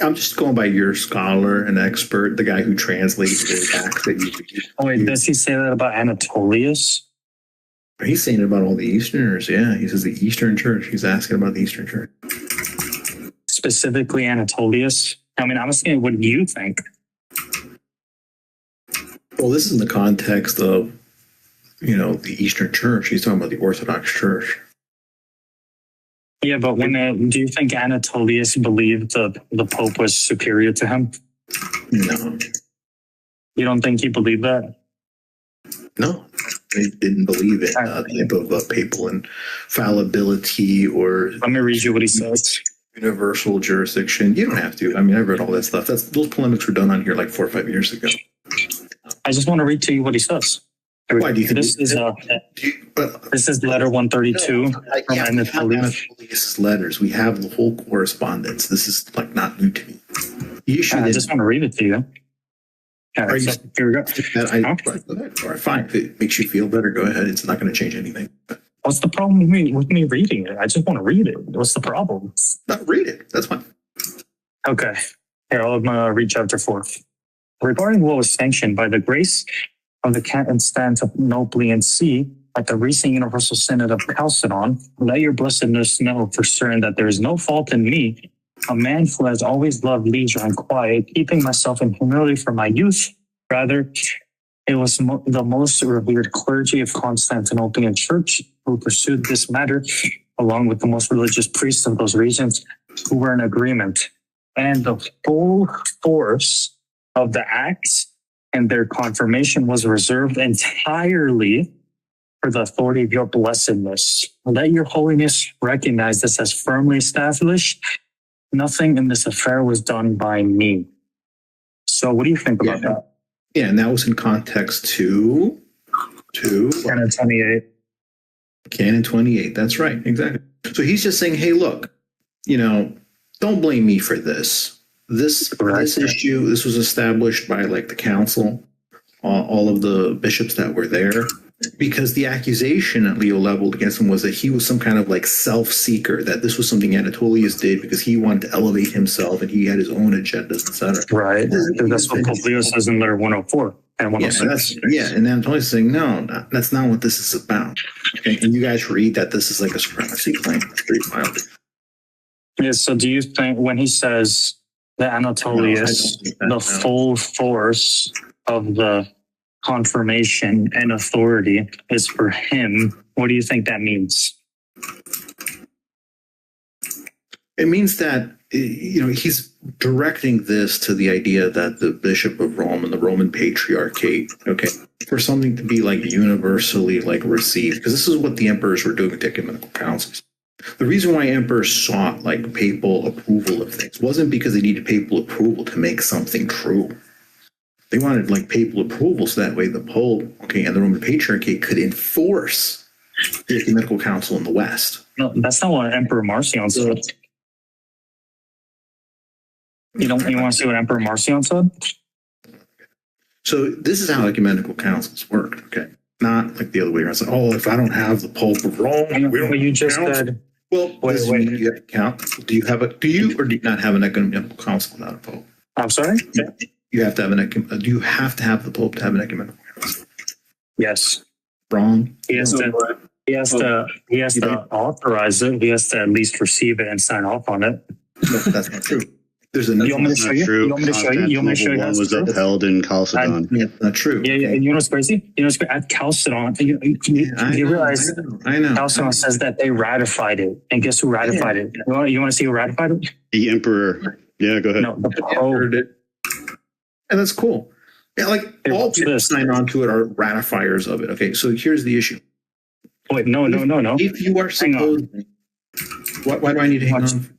I'm just going by your scholar and expert, the guy who translates the acts that you. Oh, wait, does he say that about Anatolius? He's saying it about all the Easterners. Yeah, he says the Eastern Church. He's asking about the Eastern Church. Specifically Anatolius? I mean, I'm asking, what do you think? Well, this is in the context of, the Eastern Church. He's talking about the Orthodox Church. Yeah, but do you think Anatolius believed the Pope was superior to him? No. You don't think he believed that? No, they didn't believe it. Type of papal infallibility or. Let me read you what he says. Universal jurisdiction. You don't have to. I mean, I've read all that stuff. Those polemics were done on here like 4 or 5 years ago. I just want to read to you what he says. Why do you think this is letter 132 from Anatolius' letters. We have the whole correspondence. This is like not new to me. I just want to read it to you. Here we go. All right, fine. If it makes you feel better, go ahead. It's not going to change anything. What's the problem with me reading it? I just want to read it. What's the problem? Not read it. That's fine. Okay. Here, I'm going to read chapter 4. Regarding what was sanctioned by the grace of the Constantinopolitan See at the recent Universal Synod of Chalcedon, let your blessedness know for certain that there is no fault in me, a man who has always loved leisure and quiet, keeping myself in humility from my youth. Rather, it was the most revered clergy of Constantinopolitan Church who pursued this matter, along with the most religious priests of those regions who were in agreement. And the full force of the acts and their confirmation was reserved entirely for the authority of your blessedness. Let your holiness recognize this as firmly established. Nothing in this affair was done by me. So what do you think about that? Yeah, and that was in context to Canon 28. Canon 28. That's right. Exactly. So he's just saying, hey, look, don't blame me for this. This issue, this was established by like the council, all of the bishops that were there, because the accusation that Leo leveled against him was that he was some kind of like self-seeker, that this was something Anatolius did because he wanted to elevate himself and he had his own agendas, etc. Right. That's what Pope Leo says in letter 104 and 106. And Anatolius is saying, no, that's not what this is about. Okay? And you guys read that this is like a supremacy claim. It's pretty wild. Yeah, so do you think when he says that Anatolius, the full force of the confirmation and authority is for him, what do you think that means? It means that, he's directing this to the idea that the Bishop of Rome and the Roman Patriarchate, for something to be like universally like received, because this is what the emperors were doing with ecumenical councils. The reason why emperors sought like papal approval of things wasn't because they needed papal approval to make something true. They wanted like papal approval so that way the Pope, and the Roman Patriarchate could enforce the ecumenical council in the West. No, that's not what Emperor Marcion said. You want to see what Emperor Marcion said? So this is how ecumenical councils worked, not like the other way around. So, if I don't have the Pope of Rome, we don't. You just said. Well, wait. You have to count. Do you or do you not have an ecumenical council without a Pope? I'm sorry. You have to have do you have to have the Pope to have an ecumenical council? Yes. Wrong. He has to authorize it. He has to at least receive it and sign off on it. No, that's not true. There's a you want me to show you? You want me to show you? You want me to show you? One was upheld in Chalcedon. Not true. Yeah. And you know what's crazy? At Chalcedon, you realize I know. Chalcedon says that they ratified it, and guess who ratified it? You want to see who ratified it? The emperor. Yeah, go ahead. No, the Pope. And that's cool. Yeah, like all people who sign on to it are ratifiers of it. Okay, so here's the issue. Wait, no. If you are supposed, why do I need to hang on?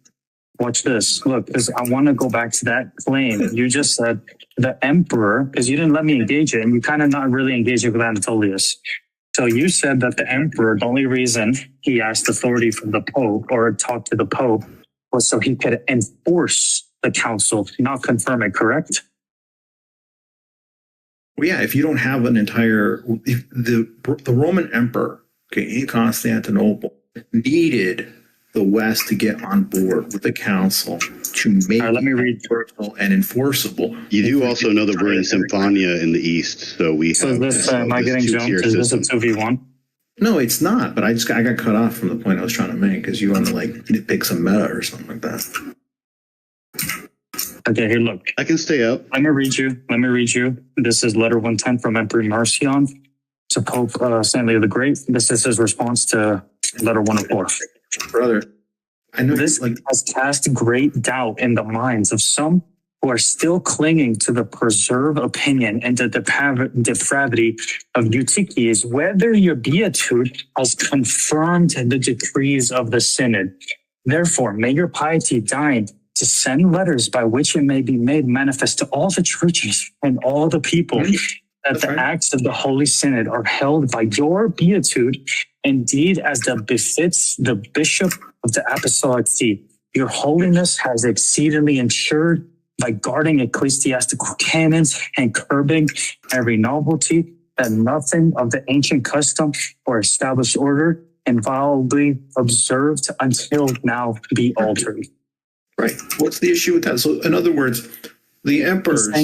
Watch this. Look, because I want to go back to that claim. You just said the emperor, because you didn't let me engage it, and you kind of not really engaged it with Anatolius. So you said that the emperor, the only reason he asked authority from the Pope or talked to the Pope was so he could enforce the council, not confirm it, correct? Well, yeah, if you don't have an entire, the Roman emperor, in Constantinople, needed the West to get on board with the council to make let me read. it universal and enforceable. You do also know that we're in Symphonia in the East, so we have. So this, am I this getting jumped? two-tier Is this a system. 2v1? No, it's not. But I got cut off from the point I was trying to make because you want to like nitpick some meta or something like that. Okay, here, look. I can stay up. Let me read you. This is letter 110 from Emperor Marcion to Pope St. Leo the Great. This is his response to letter 104. Brother, I know This has cast great doubt in the minds of some who are still clinging to the preserved opinion and the depravity of Eutychius, whether your beatitude has confirmed the decrees of the synod. Therefore, may your piety deign to send letters by which it may be made manifest to all the churches and all the people that the acts of the Holy Synod are held by your beatitude, indeed as the befits the Bishop of the Apostolic See. Your holiness has exceedingly ensured by guarding ecclesiastical canons and curbing every novelty, that nothing of the ancient custom or established order inviolably observed until now be altered. right. What's the issue with that? So, in other words, the emperors, are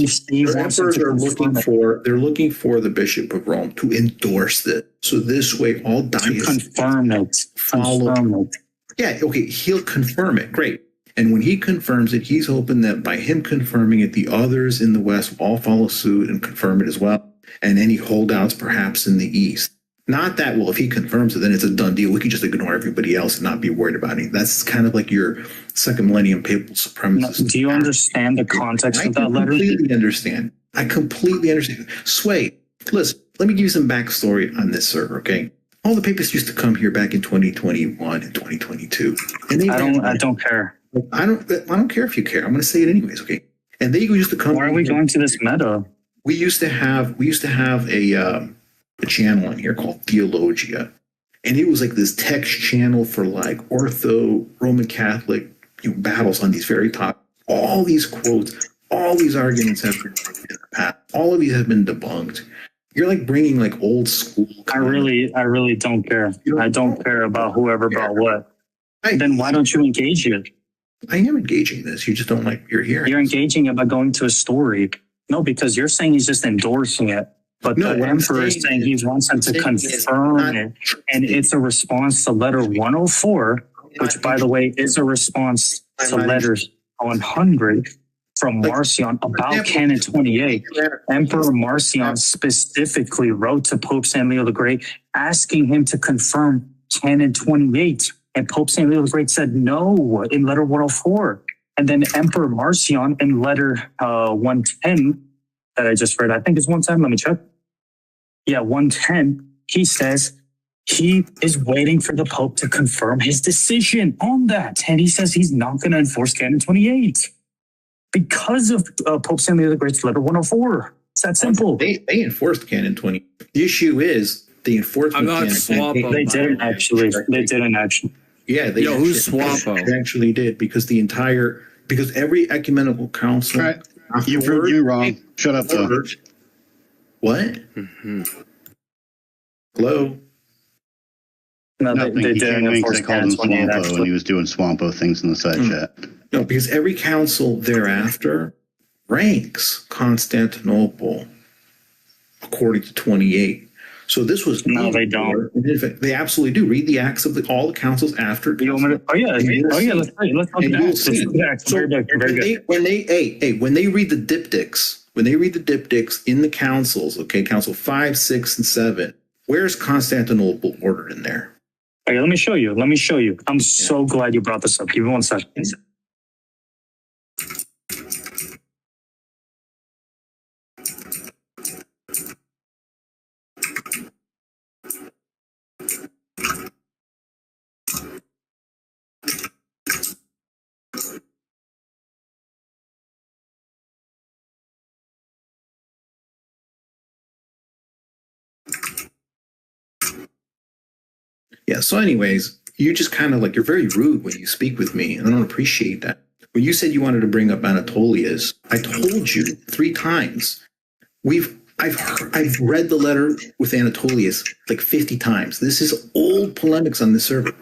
looking for the Bishop of Rome to endorse this. So this way, all dioceses confirm it. follow. Yeah, okay, he'll confirm it. Great. And when he confirms it, he's hoping that by him confirming it, the others in the West will all follow suit and confirm it as well. And any holdouts perhaps in the East. Not that, well, if he confirms it, then it's a done deal. We can just ignore everybody else and not be worried about it. That's kind of like your second millennium papal supremacist. Do you understand the context of that letter? I completely understand. Sway, listen, let me give you some backstory on this, sir, okay? All the papists used to come here back in 2021 and 2022. And I don't care. I don't care if you care. I'm going to say it anyways, okay? And they used to come. Why are we going to this meta? We used to have a channel on here called Theologia, and it was like this text channel for like Ortho Roman Catholic battles on these very top. All these quotes, all these arguments have been in the past. All of these have been debunked. You're like bringing like old school. I really don't care. I don't care about whoever about what. Then why don't you engage it? I am engaging this. You just don't like you're here. You're engaging it by going to a story. No, because you're saying he's just endorsing it. But the emperor is saying he wants him to confirm it. And it's a response to letter 104, which, by the way, is a response to letters 100 from Marcion about Canon 28. Emperor Marcion specifically wrote to Pope St. Leo the Great, asking him to confirm Canon 28. And Pope St. Leo the Great said no in letter 104. And then Emperor Marcion in letter 110 that I just read, I think it's 110, let me check. Yeah, 110, he says he is waiting for the Pope to confirm his decision on that. And he says he's not going to enforce Canon 28 because of Pope St. Leo the Great's letter 104. It's that simple. They enforced Canon 20. The issue is the enforcement. They didn't actually. Yeah, they who's Swapo? Actually did because every ecumenical council. Right. You're wrong. Shut up, though. What? Mm-hmm. Hello? No, they didn't enforce Canon 28 actually. When he was doing Swampo things in the side chat. No, because every council thereafter ranks Constantinople according to 28. So this was no, they don't. In fact, they absolutely do. Read the acts of all the councils after. Let's look at that. When they read the diptychs, in the councils, okay, council 5, 6, and 7, where's Constantinople ordered in there? Okay, let me show you. I'm so glad you brought this up. Give me 1 second. Yeah, so anyways, you just kind of you're very rude when you speak with me, and I don't appreciate that. When you said you wanted to bring up Anatolius, I told you 3 times. I've read the letter with Anatolius like 50 times. This is old polemics on this server.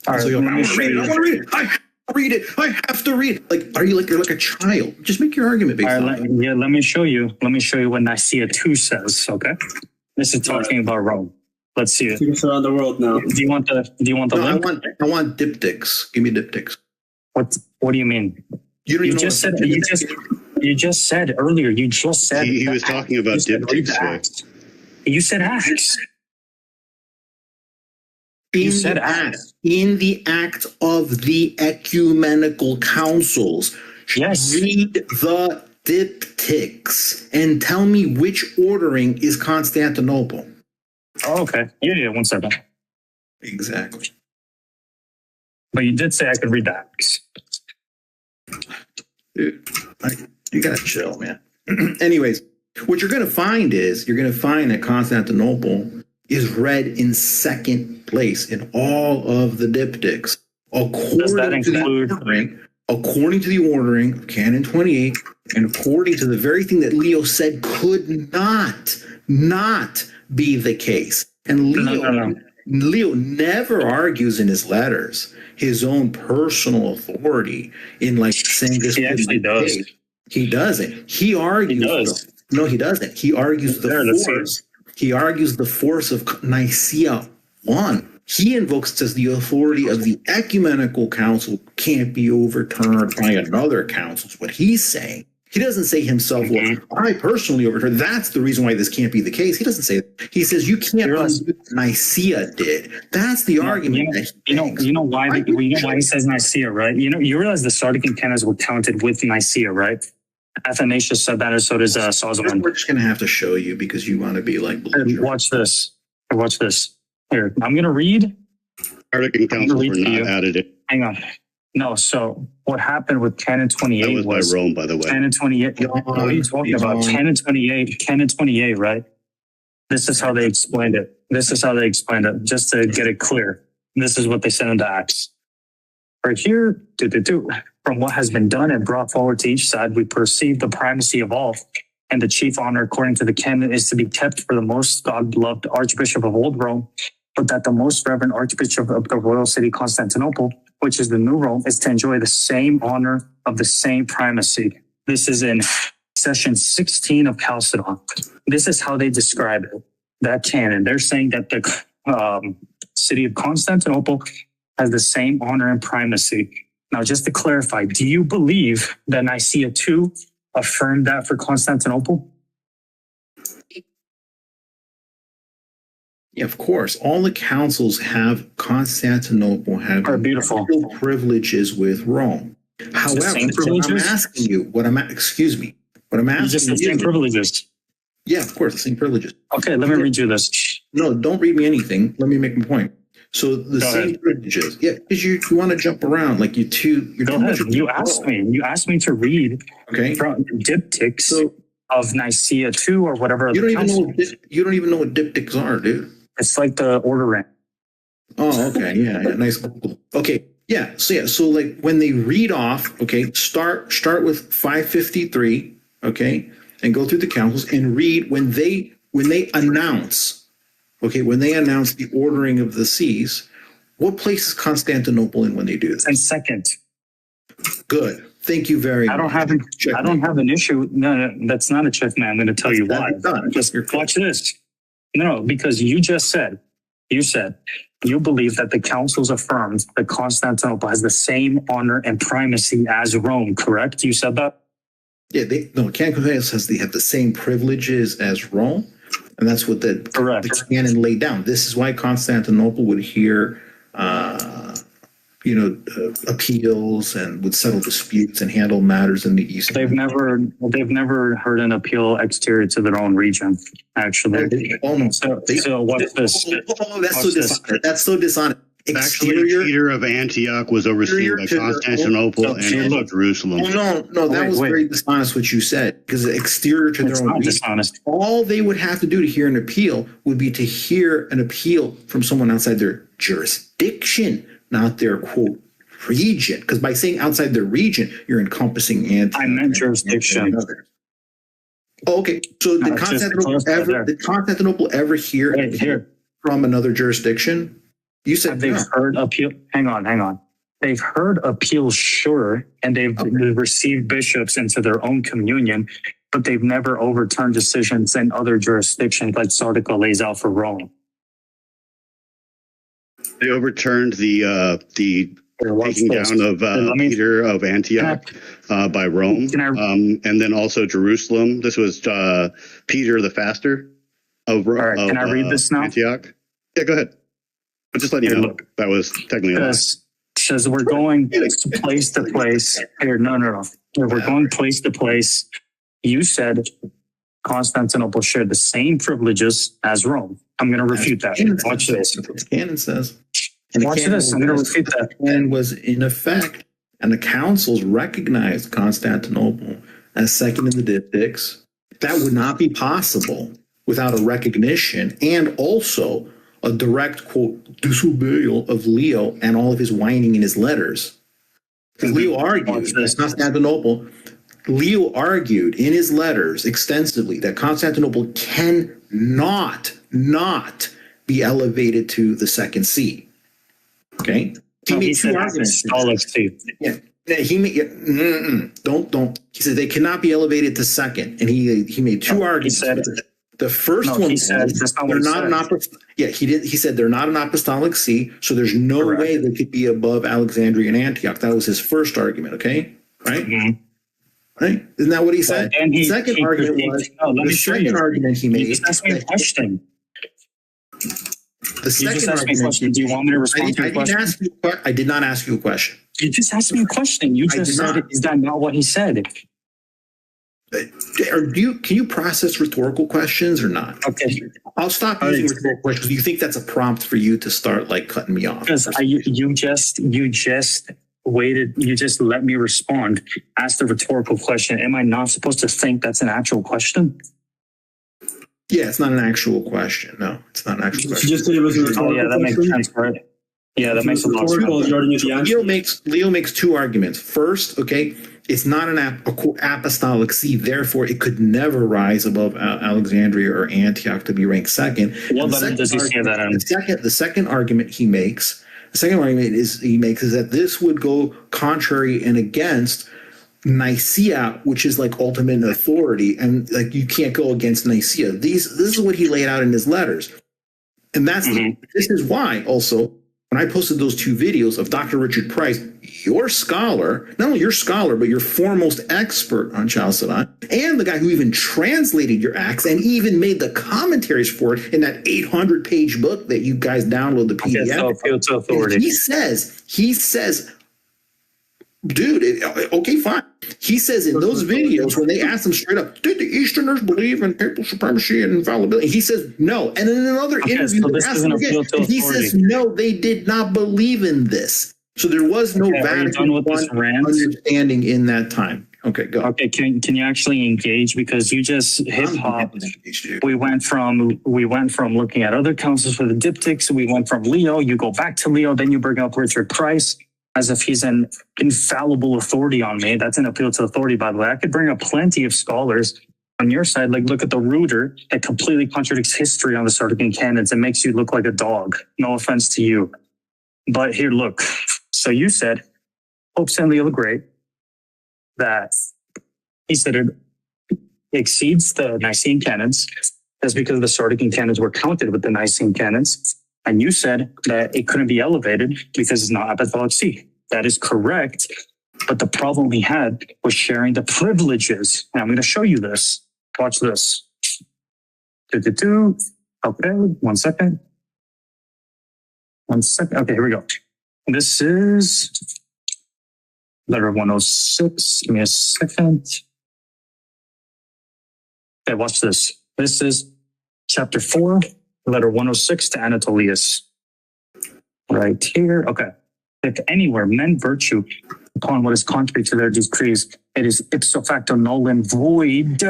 All right, So you're let like, me show you. I want to read it. I have to read it. I have to read it. Like, are you like, you're like a child? Just make your argument based All on right, it. let me show you. Let me show you what Nicaea 2 says. Okay, this is talking about Rome. Let's see it. It's around the world now. Do you want the No, link? I want diptychs. Give me diptychs. What do you mean? You don't You even just know said what you just said earlier. You just said He was talking about you said read diptychs, the sir. Acts. You said Acts. in You said the Acts. in the act of the ecumenical councils. Yes. Read the diptychs and tell me which ordering is Constantinople. Oh, okay. Yeah. 1 second. Exactly. But you did say I could read the Acts. Dude, you gotta chill, man. Anyways, what you're gonna find is that Constantinople is read in second place in all of the diptychs. Does that include? According to the ordering of Canon 28, and according to the very thing that Leo said could not be the case. And Leo never argues in his letters his own personal authority in like saying this. He actually does. He doesn't. He argues. He does. No, he doesn't. He argues the There, let's see. force. He argues the force of Nicaea 1. He invokes it as the authority of the ecumenical council can't be overturned by another council. Is what he's saying. He doesn't say himself, well, I personally overturned. That's the reason why this can't be the case. He doesn't say that. He says you can't undo what Nicaea did. That's the argument. You know why he says Nicaea, right? You realize the Sardican canons were counted with Nicaea, right? Athanasius said that, or so does Solomon. We're just gonna have to show you because you want to be like. Watch this. Watch this. Here, I'm gonna read. Artican councils were not added. Hang on. No, so what happened with Canon 28 That was by Rome, by the way. Canon 28. What are you talking about? Canon 28, right? This is how they explained it. Just to get it clear. This is what they said in the Acts. Right here, from what has been done and brought forward to each side, we perceive the primacy of all, and the chief honor according to the canon is to be kept for the most God-beloved Archbishop of Old Rome, but that the most reverend Archbishop of the royal city Constantinople, which is the new Rome, is to enjoy the same honor of the same primacy. This is in session 16 of Chalcedon. This is how they describe it, that canon. They're saying that the city of Constantinople has the same honor and primacy. Now, just to clarify, do you believe that Nicaea 2 affirmed that for Constantinople? Yeah, of course. All the councils have Constantinople have beautiful privileges with Rome. However, what I'm asking you, what I'm asking just the same privileges. Yeah, of course, the same privileges. Okay, let me read you this. No, don't read me anything. Let me make my point. So the same privileges. Yeah, because you want to jump around like you're Go ahead. You asked me to read from diptychs of Nicaea 2 or whatever. You don't even know what diptychs are, dude. It's like the ordering. Oh, okay. Yeah. Nice. Okay. Yeah. So like when they read off, okay, start with 553, okay, and go through the councils and read when they announce, okay, when they announce the ordering of the sees, what place is Constantinople in when they do this? And second. Good. Thank you very much. I don't have an issue. No, that's not a check, man. I'm going to tell you why. Just watch this. No, because you said you believe that the councils affirmed that Constantinople has the same honor and primacy as Rome, correct? You said that? Yeah, Canon says they have the same privileges as Rome, and that's what the canon laid down. This is why Constantinople would hear appeals and would settle disputes and handle matters in the East. They've never heard an appeal exterior to their own region, actually. So what's this? Oh, that's so dishonest. Actually, Peter of Antioch was overseen by Constantinople and Jerusalem. No, that was very dishonest what you said, because exterior to their own region. All they would have to do to hear an appeal would be to hear an appeal from someone outside their jurisdiction, not their quote region. Because by saying outside their region, you're encompassing Antioch. I meant jurisdiction. Okay, so did Constantinople ever hear from another jurisdiction? You said they've no. heard appeal. Hang on. They've heard appeals, sure, and they've received bishops into their own communion, but they've never overturned decisions in other jurisdictions like this article lays out for Rome. They overturned the taking down of Peter of Antioch by Rome, and then also Jerusalem. This was Peter the Faster of Rome. All right, can I read this now? Antioch. Yeah, go ahead. But just letting you know, that was technically a lie. Says we're going place to place. Here, no. Here, we're going place to place. You said Constantinople shared the same privileges as Rome. I'm going to refute that. Watch this. That's what the canon says. Watch this. I'm going to refute that. And was in effect, and the councils recognized Constantinople as second in the diptychs. That would not be possible without a recognition and also a direct quote disobeyal of Leo and all of his whining in his letters. Because Leo argued that Constantinople, Leo argued in his letters extensively that Constantinople cannot not be elevated to the second see. Okay, he made two arguments. Yeah, he made don't. He said they cannot be elevated to second, and he made two arguments. The first one said they're not an apostolic. Yeah, he did. He said they're not an apostolic see, so there's no way they could be above Alexandria and Antioch. That was his first argument. Okay, right? Mm-hmm. Right? Isn't that what he said? And the second argument was the second argument he made. You just asked me a question. The second argument. Do you want me to respond to your question? I did not ask you a question. You just asked me a question. You just said, "Is that not what he said?" Can you process rhetorical questions or not? Okay, I'll stop using rhetorical questions. Do you think that's a prompt for you to start like cutting me off? Because you just waited. You just let me respond. Ask the rhetorical question. Am I not supposed to think that's an actual question? Yeah, it's not an actual question. No, it's not an actual question. You just said it was a rhetorical question? That makes sense, right? Yeah, that makes a lot of sense. Leo makes two arguments. First, okay, it's not an apostolic see, therefore it could never rise above Alexandria or Antioch to be ranked second. Well, does he say that? The second argument he makes is that this would go contrary and against Nicaea, which is like ultimate authority, and like you can't go against Nicaea. This is what he laid out in his letters, and this is why also when I posted those two videos of Dr. Richard Price, your scholar, not only your scholar, but your foremost expert on Shoutout, and the guy who even translated your Acts and even made the commentaries for it in that 800-page book that you guys download the PDF. He says, dude, okay, fine. He says in those videos, when they ask him straight up, did the Easterners believe in papal supremacy and infallibility? He says no. And in another interview, he says no, they did not believe in this. So there was no Vatican I understanding in that time. Okay, go. Okay, can you actually engage, because you just hip hop? We went from looking at other councils for the diptychs. We went from Leo. You go back to Leo, then you bring up Richard Price as if he's an infallible authority on me. That's an appeal to authority, by the way. I could bring up plenty of scholars on your side. Like, look at the Rooter that completely contradicts history on the Sardican canons and makes you look like a dog. No offense to you. But here, look. So you said, Pope St. Leo the Great, that he said it exceeds the Nicene canons. That's because the Sardican canons were counted with the Nicene canons. And you said that it couldn't be elevated because it's not apostolic see. That is correct. But the problem he had was sharing the privileges. And I'm going to show you this. Watch this. Okay, 1 second. 1 second. Okay, here we go. This is letter 106. Give me a second. Okay, watch this. This is chapter 4. Letter 106 to Anatolius. Right here. Okay. If anywhere men virtue upon what is contrary to their decrees, it is ipso facto null and void,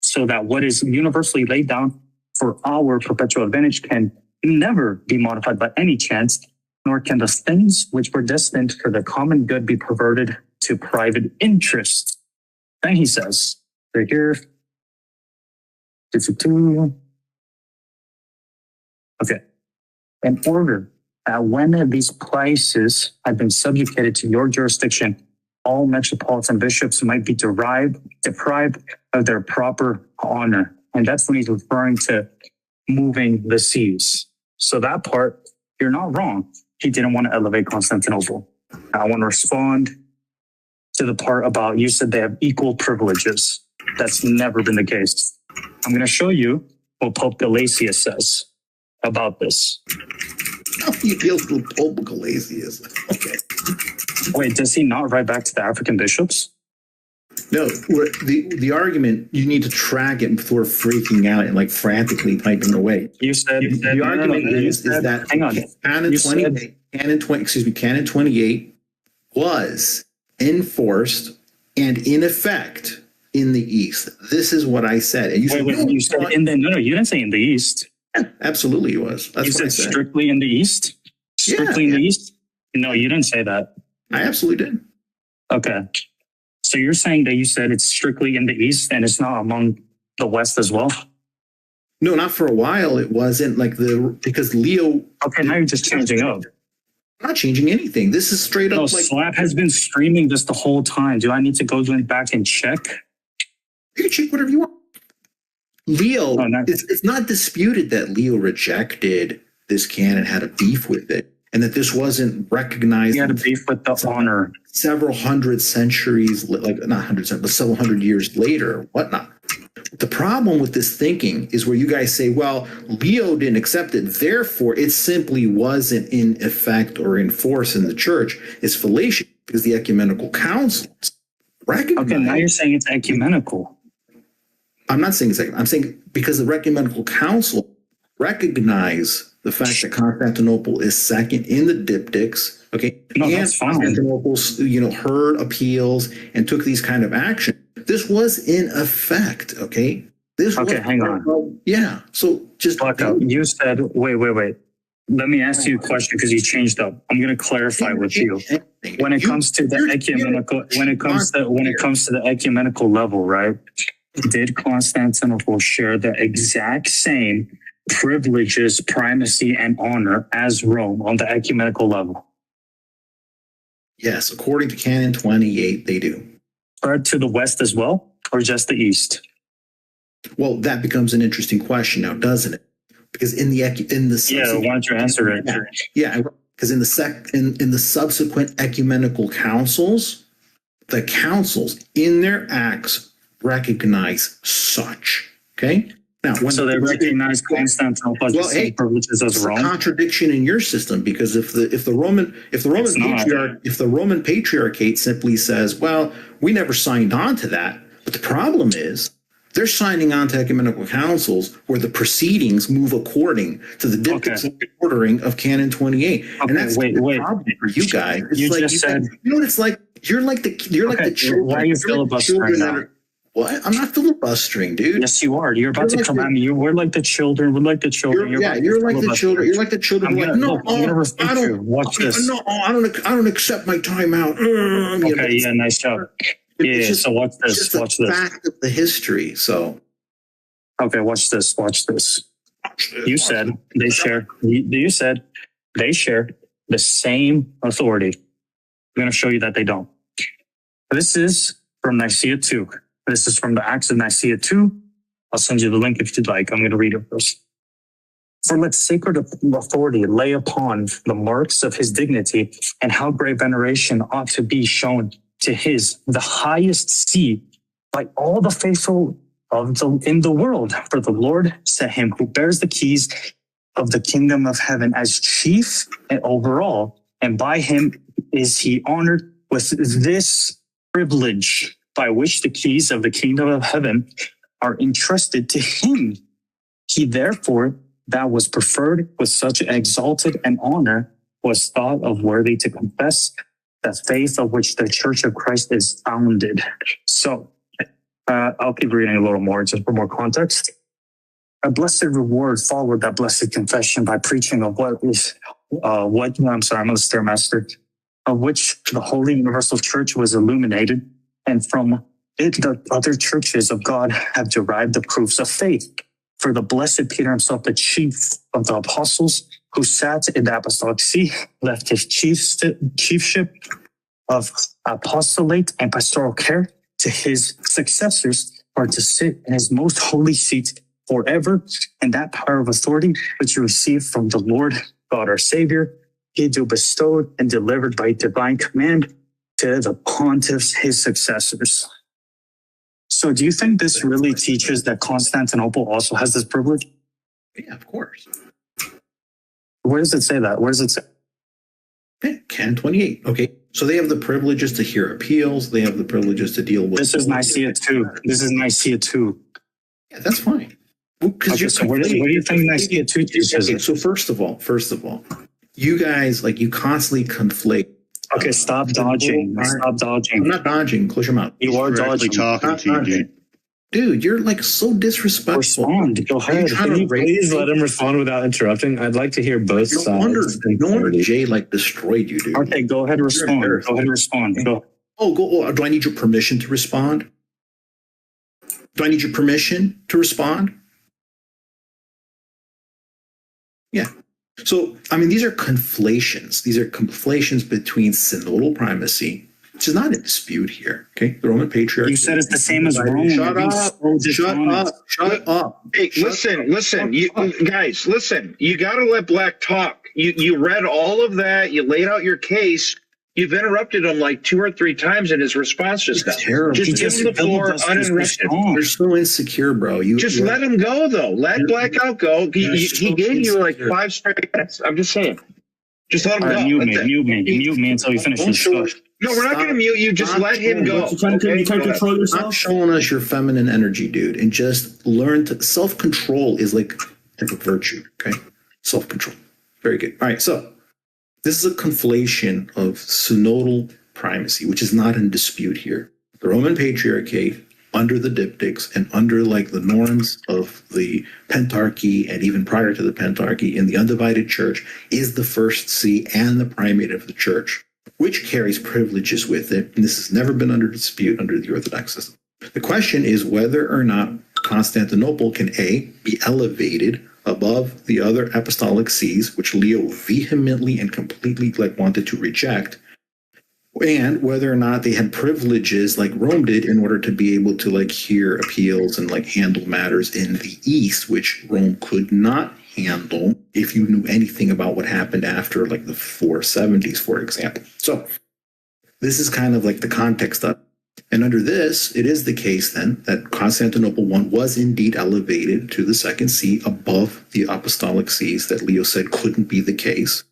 so that what is universally laid down for our perpetual advantage can never be modified by any chance, nor can the things which were destined for the common good be perverted to private interest. Then he says, right here, okay. In order that when these places have been subjugated to your jurisdiction, all metropolitan bishops might be deprived of their proper honor. And that's when he's referring to moving the seas. So that part, you're not wrong. He didn't want to elevate Constantinople. I want to respond to the part about you said they have equal privileges. That's never been the case. I'm going to show you what Pope Gelasius says about this. How do you deal with Pope Gelasius? Okay. Wait, does he not write back to the African bishops? No, the argument, you need to track it before freaking out and like frantically typing away. You said the argument is that hang on. Canon 28 was enforced and in effect in the East. This is what I said. And you said, you said in the no, you didn't say in the East. Yeah, absolutely, it was. That's you what said I said. Strictly in the East. Strictly in the East. No, you didn't say that. I absolutely did. Okay. So you're saying that you said it's strictly in the East and it's not among the West as well? No, not for a while. It wasn't like because Leo. Okay, now you're just changing up. I'm not changing anything. This is straight up. No, like Slap has been streaming this the whole time. Do I need to go back and check? You can check whatever you want. Leo, it's not disputed that Leo rejected this canon, had a beef with it, and that this wasn't recognized. He had a beef with the honor. Several hundred centuries, like not hundreds, but several hundred years later, whatnot. The problem with this thinking is where you guys say, well, Leo didn't accept it, therefore it simply wasn't in effect or in force in the church. It's fallacious because the ecumenical councils recognize. Okay, now you're saying it's ecumenical. I'm not saying second. I'm saying because the ecumenical council recognize the fact that Constantinople is second in the diptychs. Okay, no, and that's fine. Constantinople, heard appeals and took these kind of action. This was in effect. Okay, hang on. Yeah. So just you said wait. Let me ask you a question because you changed up. I'm going to clarify with you. When it comes to the ecumenical, when it comes to the ecumenical level, right? Did Constantinople share the exact same privileges, primacy, and honor as Rome on the ecumenical level? Yes, according to Canon 28, they do. Spread to the West as well, or just the East? Well, that becomes an interesting question now, doesn't it? Because in the why don't you answer it? Yeah, because in the subsequent ecumenical councils, the councils in their acts recognize such. Okay. Now, so they recognize Constantinople as the same privileges as Rome. It's a contradiction in your system because if the Roman Patriarchate simply says, well, we never signed on to that, but the problem is they're signing on to ecumenical councils where the proceedings move according to the diptychs ordering of Canon 28. Okay, and that's the problem for you guys. It's you just said, you know what it's like? You're like the children. Why are you filibustering now? What? I'm not filibustering, dude. Yes, you are. You're about to come at me. We're like the children. We're like the children. You're like the children. You're like the children. I'm gonna refute you. Watch this. No, I don't accept my timeout. Okay, yeah, nice job. Yeah, so watch this. Watch this. Fact of the history. So. Okay, watch this. You said they share. You said they share the same authority. I'm going to show you that they don't. This is from Nicaea 2. This is from the Acts of Nicaea 2. I'll send you the link if you'd like. I'm going to read it first. For let sacred authority lay upon the marks of his dignity, and how great veneration ought to be shown to the highest see by all the faithful in the world. For the Lord set him who bears the keys of the kingdom of heaven as chief and overall, and by him is he honored with this privilege, by which the keys of the kingdom of heaven are entrusted to him. He therefore, that was preferred with such exalted an honor, was thought of worthy to confess the faith of which the Church of Christ is founded. So, I'll keep reading a little more just for more context. A blessed reward followed that blessed confession by preaching of I'm the stairmaster, of which the Holy Universal Church was illuminated, and from it the other churches of God have derived the proofs of faith. For the blessed Peter himself, the chief of the apostles, who sat in the apostolic see, left his chiefship of apostolate and pastoral care to his successors, or to sit in his most holy seat forever, and that power of authority which he received from the Lord God our Savior, he do bestowed and delivered by divine command to the pontiffs, his successors. So do you think this really teaches that Constantinople also has this privilege? Yeah, of course. Where does it say that? Where does it say? Okay, Canon 28. Okay, so they have the privileges to hear appeals. They have the privileges to deal with. This is Nicaea 2. This is Nicaea 2. Yeah, that's fine. Well, okay, so where do you think Nicaea 2 teaches? Okay, so first of all, you guys, like, you constantly conflate. Okay, stop dodging. Stop dodging. I'm not dodging. Close your mouth. You are dodging. Talking to you, dude. Dude, you're like so disrespectful. Respond. Go ahead. Can you please let him respond without interrupting? I'd like to hear both sides. No wonder Jay like destroyed you, dude. Okay, go ahead and respond. Go ahead and respond. Go. Oh, do I need your permission to respond? Do I need your permission to respond? Yeah. So, I mean, these are conflations. These are conflations between synodal primacy, which is not in dispute here. Okay, the Roman Patriarch. You said it's the same as Rome. Shut up! Hey, listen, you guys, listen. You got to let Black talk. You read all of that. You laid out your case. You've interrupted him like 2 or 3 times in his response just now. Terrible. Just give him the floor uninterrupted. You're so insecure, bro. Just let him go, though. Let Blackout go. He gave you like 5 straight minutes. I'm just saying. Just let him go. Mute me until you finish this. No, we're not going to mute you. Just let him go. You can't control yourself. Stop showing us your feminine energy, dude, and just learn to self-control is like a virtue. Okay, self-control. Very good. All right, so this is a conflation of synodal primacy, which is not in dispute here. The Roman Patriarchate, under the diptychs and under like the norms of the Pentarchy and even prior to the Pentarchy in the undivided church, is the first see and the primate of the church, which carries privileges with it. And this has never been under dispute under the Orthodox system. The question is whether or not Constantinople can A, be elevated above the other apostolic sees, which Leo vehemently and completely wanted to reject, and whether or not they had privileges like Rome did in order to be able to hear appeals and handle matters in the East, which Rome could not handle if you knew anything about what happened after the 470s, for example. So this is kind of the context of. And under this, it is the case then that Constantinople I was indeed elevated to the second see above the apostolic sees that Leo said couldn't be the case.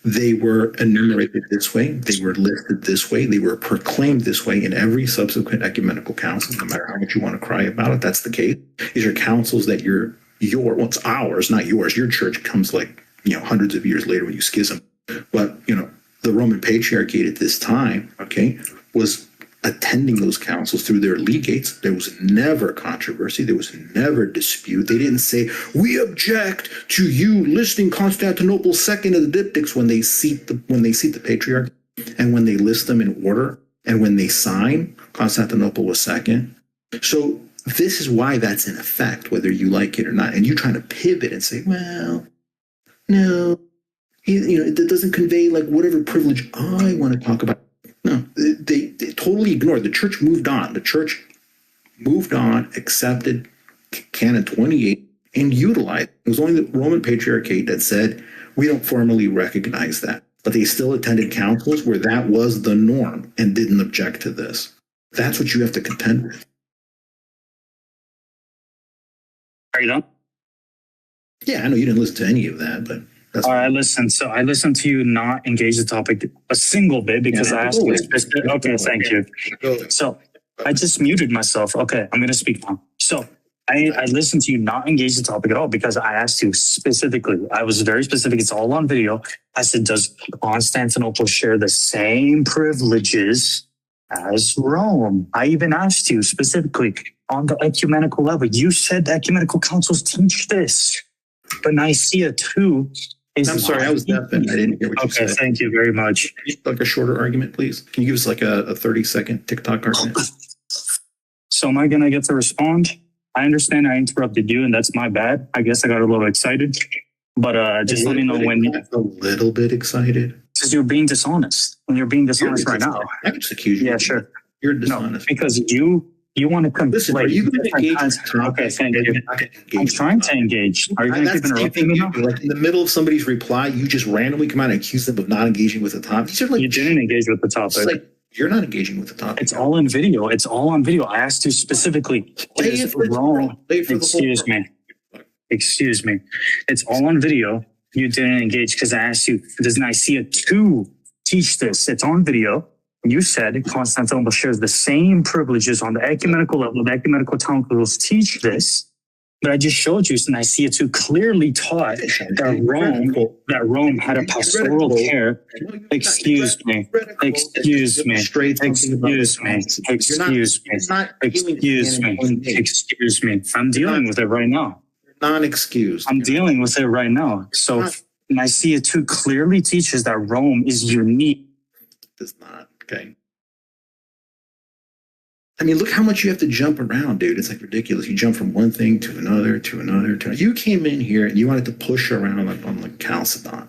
They were enumerated this way. They were listed this way. They were proclaimed this way in every subsequent ecumenical council, no matter how much you want to cry about it. That's the case. These are councils that well, it's ours, not yours. Your church comes hundreds of years later when you schism. But, the Roman Patriarchate at this time, was attending those councils through their legates. There was never controversy. There was never dispute. They didn't say, we object to you listing Constantinople second in the diptychs when they seat the patriarch and when they list them in order and when they sign, Constantinople was second. So this is why that's in effect, whether you like it or not. And you trying to pivot and say, well, no, it doesn't convey whatever privilege I want to talk about. No, they totally ignored. The church moved on. The church moved on, accepted Canon 28, and utilized it. It was only the Roman Patriarchate that said, we don't formally recognize that. But they still attended councils where that was the norm and didn't object to this. That's what you have to contend with. Are you done? Yeah, I know you didn't listen to any of that, but... All right, listen. So I listened to you not engage the topic a single bit because I asked you. Okay, thank you. So I just muted myself. Okay, I'm going to speak now. So I listened to you not engage the topic at all because I asked you specifically. I was very specific. It's all on video. I said, does Constantinople share the same privileges as Rome? I even asked you specifically on the ecumenical level. You said the ecumenical councils teach this, but Nicaea 2 is. I'm sorry, I was deaf and I didn't hear what you said. Okay, thank you very much. A shorter argument, please. Can you give us a 30-second TikTok argument? So am I going to get to respond? I understand I interrupted you, and that's my bad. I guess I got a little excited. But just let me know when you a little bit excited. Because you're being dishonest. When you're being dishonest right now. I can just accuse you. Yeah, sure. You're dishonest. No, because you want to come. Listen, are you going to engage? Okay, thank you. I'm trying to engage. Are you going to keep interrupting me now? Like in the middle of somebody's reply, you just randomly come out and accuse them of not engaging with the topic. These are like you didn't engage with the topic. Like you're not engaging with the topic. It's all in video. It's all on video. I asked you specifically. It's wrong. Excuse me. Excuse me. It's all on video. You didn't engage because I asked you, does Nicaea 2 teach this? It's on video. You said Constantinople shares the same privileges on the ecumenical level. The ecumenical councils teach this. But I just showed you Nicaea 2 clearly taught that Rome had a pastoral care. Excuse me. Excuse me. Excuse me. Excuse me. Excuse me. Excuse me. I'm dealing with it right now. Non-excused. I'm dealing with it right now. So Nicaea 2 clearly teaches that Rome is unique. Does not. Okay. I mean, look how much you have to jump around, dude. It's like ridiculous. You jump from one thing to another, to another, to another. You came in here and you wanted to push around on like Chalcedon.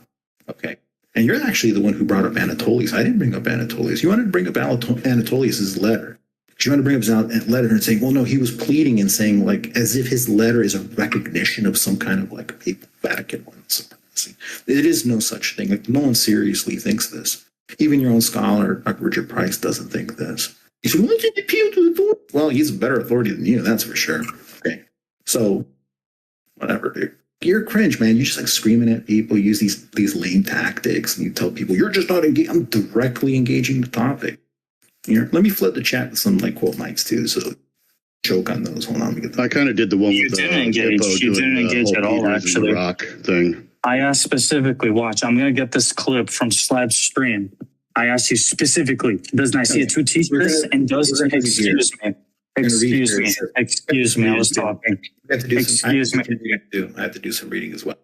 Okay. And you're actually the one who brought up Anatolius. I didn't bring up Anatolius. You wanted to bring up Anatolius's letter. You want to bring up his letter and saying, well, no, he was pleading and saying, like, as if his letter is a recognition of some kind of like Vatican I supremacy. It is no such thing. Like, no one seriously thinks this. Even your own scholar, Dr. Richard Price, doesn't think this. He said, well, did appeal to the authority? Well, he's a better authority than you, that's for sure. Okay. So, whatever, dude. You're cringe, man. You just like screaming at people, use these lame tactics, and you tell people, you're just not engaging. I'm directly engaging the topic. Here, let me flood the chat with some like quote mics too, so choke on those. Hold on, I kind of did the one with didn't engage. You didn't engage at all, actually. Rock thing. I asked specifically. Watch, I'm gonna get this clip from Slab's stream. I asked you specifically. Does Nicaea 2 teach this? And does excuse me? Excuse me. Excuse me. I was talking. Excuse me. I have to do some reading as well.